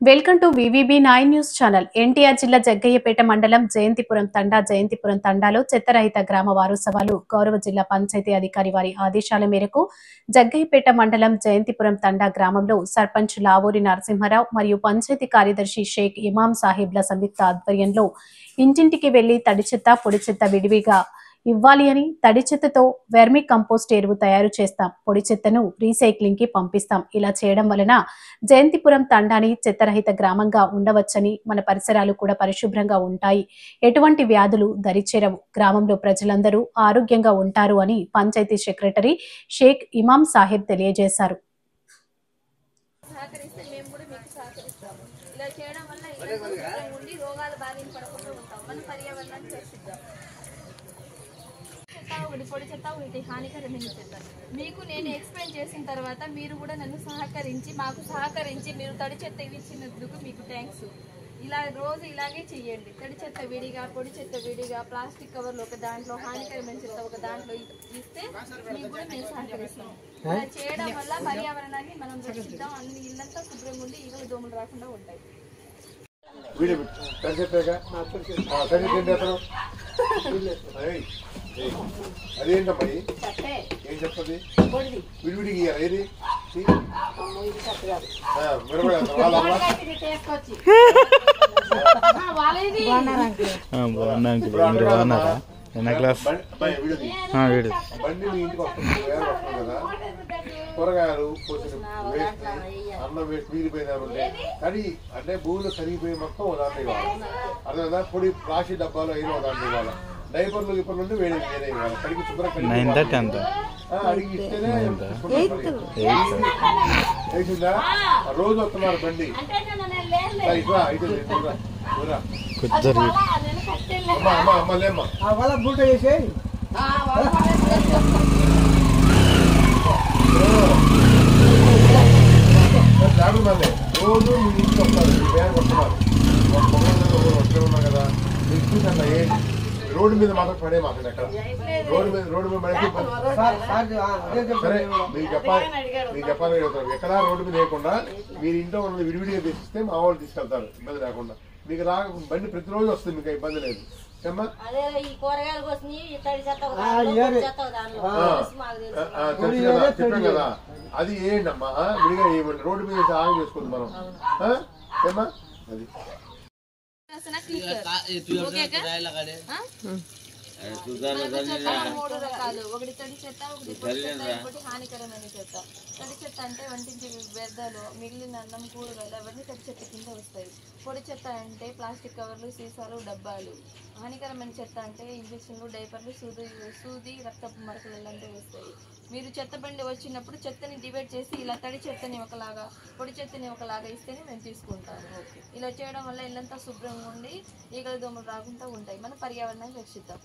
Welcome to VVB 9 news channel. NTR జిల్లా జగ్గయ్యపేట మండలం జయంతిపురం తండాలో చెత్తరహిత గ్రామ వారోత్సవాలు గౌరవ జిల్లా పంచాయతీ అధికారి వారి ఆదేశాల మేరకు జగ్గయ్యపేట మండలం జయంతిపురం తండా గ్రామంలో సర్పంచ్ లావూరి నరసింహారావు మరియు పంచాయతీ కార్యదర్శి షేక్ ఇమాం సాహిబ్ల సంయుక్త ఆధ్వర్యంలో ఇంటింటికి వెళ్లి తడి చెత్త పొడి చెత్త విడివిగా ఇవ్వాలి అని, తడి చెత్తతో వెర్మి కంపోస్ట్ ఎరువు తయారు చేస్తాం, పొడి చెత్తను రీసైక్లింగ్ కి పంపిస్తాం. ఇలా చేయడం వలన జయంతిపురం తండాని చెత్తరహిత గ్రామంగా ఉండవచ్చని, మన పరిసరాలు కూడా పరిశుభ్రంగా ఉంటాయి, ఎటువంటి వ్యాధులు దరిచేరవు, గ్రామంలో ప్రజలందరూ ఆరోగ్యంగా ఉంటారు అని పంచాయతీ సెక్రటరీ షేక్ ఇమాం సాహిబ్ తెలియజేశారు. పొడి చెత్త ఒకటి హానికరమైన చెత్త మీకు నేను ఎక్స్ప్లెయిన్ చేసిన తర్వాత మీరు కూడా నన్ను మాకు సహకరించి మీరు తడి చెత్త ఇచ్చినందుకు మీకు థ్యాంక్స్. ఇలా రోజు ఇలాగే చెయ్యండి. తడి చెత్త విడిగా, పొడి చెత్త విడిగా, ప్లాస్టిక్ కవర్లు ఒక దాంట్లో, హానికరమైన చెత్త ఒక దాంట్లో ఇస్తే మీకు కూడా మేము సహకరిస్తాం. ఇలా చేయడం వల్ల పర్యావరణాన్ని మనం రక్షిద్దాం. అన్ని ఇళ్ళంతా శుభ్రంగా ఉండి ఈగలు దోమలు రాకుండా ఉంటాయి. అదేంటమ్మా ఏం చెప్పది విడివిడికి ఏది బండి మీ ఇంటికి వస్తుంది కదా, కూరగాయలు పోసిన వేస్ట్, అన్నం వేస్ట్ మిగిలిపోయినా ఉంటే కానీ అంటే భూమిలో కరిగిపోయి మొత్తం దాంట్లో ఇవ్వాలి. అదే పొడి ప్లాస్టిక్ డబ్బాలు అయినా దాంట్లో ఇవ్వాలి. డైపర్లు గిప్పర్ నుండి వేరే వేరే ఇవ్వాలి. కడిగి శుభ్రంగా అడిగి ఇస్తేనే వేసిందా. రోజు వస్తున్నారు బండి అమ్మ బూట చేసే రోజు మీ ఇంటికి వస్తారు, మీ బ్యాంక్ వస్తున్నారు, వస్తూ ఉన్నా కదా. ఎక్కువ ఏంటి రోడ్డు మీద మాత్రం పడే మాత్రం ఎక్కడ రోడ్డు మీద పడితే సరే మీకు చెప్పాలని అడుగుతారు. ఎక్కడ రోడ్డు మీద వేయకుండా మీరు ఇంట్లో ఉన్నది విడివిడిగా తీసిస్తే మా వాళ్ళు తీసుకెళ్తారు, ఇబ్బంది లేకుండా. మీకు బండి ప్రతిరోజు వస్తుంది, మీకు ఇబ్బంది లేదు. చెప్పాం కదా, అది ఏంటమ్మా విడిగా ఏమండి రోడ్డు మీద ఆగం చేసుకోండి మనం ఏమ్మా. అది మూడు రకాలు, ఒకటి తడి చెత్త, ఒకటి పొడి చెత్త, ఇంకోటి హానికరమైన చెత్త. తడి చెత్త అంటే వంటింటి వ్యర్థాలు, మిగిలిన అన్నం, కూరగాయలు అవన్నీ తడి చెత్త కింద వస్తాయి. పొడి చెత్త అంటే ప్లాస్టిక్ కవర్లు, సీసాలు, డబ్బాలు. హానికరమైన చెత్త అంటే ఇంజక్షన్లు, డైపర్లు, సూది రక్తపు మరకలు ఇలాంటివి వస్తాయి. మీరు చెత్త బండి వచ్చినప్పుడు చెత్తని డివైడ్ చేసి ఇలా తడి చెత్తని ఒకలాగా, పొడి చెత్తని ఒకలాగా ఇస్తేనే మేము తీసుకుంటాము. ఇలా చేయడం వల్ల ఇల్లంతా శుభ్రంగా ఉండి ఈగల దోమలు రాకుండా ఉంటాయి. మన పర్యావరణాన్ని రక్షిద్దాం.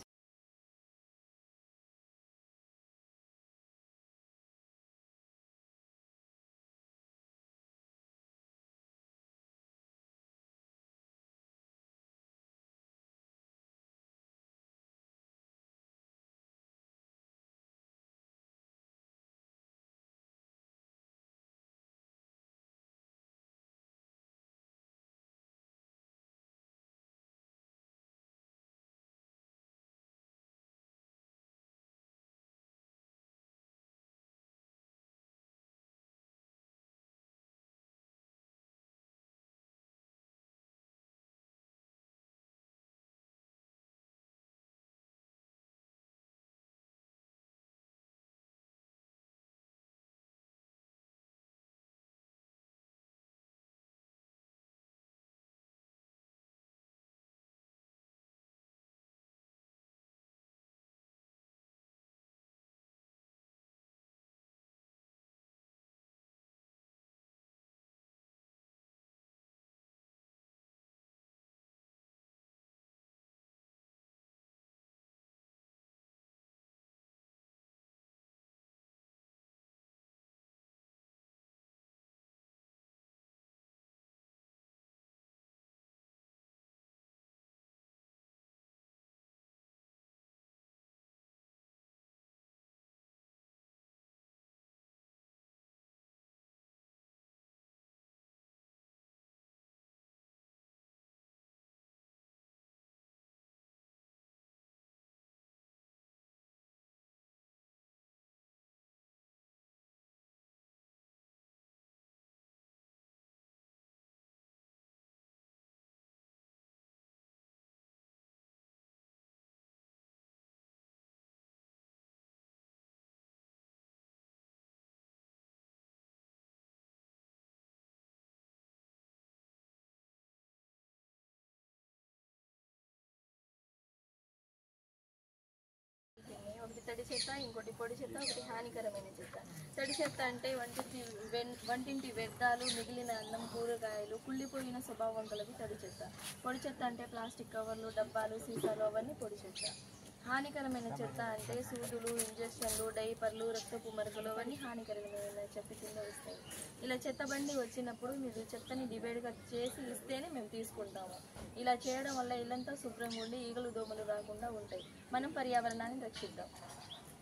తడి చెత్త, ఇంకోటి పొడి చెత్త, ఒకటి హానికరమైన చెత్త. తడి చెత్త అంటే వంటింటి వ్యర్థాలు, మిగిలిన అన్నం, కూరగాయలు, కుళ్ళిపోయిన స్వభావం కలవి తడి చెత్త. పొడి చెత్త అంటే ప్లాస్టిక్ కవర్లు, డబ్బాలు, సీసాలు, అవన్నీ పొడి చెత్త. హానికరమైన చెత్త అంటే సూదులు, ఇంజక్షన్లు, డైపర్లు, రక్తపు మరకలు, అవన్నీ హానికరమైన చెత్త కింద వస్తాయి. ఇలా చెత్త బండి వచ్చినప్పుడు మీరు చెత్తని డివైడ్గా చేసి ఇస్తేనే మేము తీసుకుంటాము. ఇలా చేయడం వల్ల ఇల్లంతా శుభ్రంగా ఉండి ఈగలు దోమలు రాకుండా ఉంటాయి. మనం పర్యావరణాన్ని రక్షిద్దాం.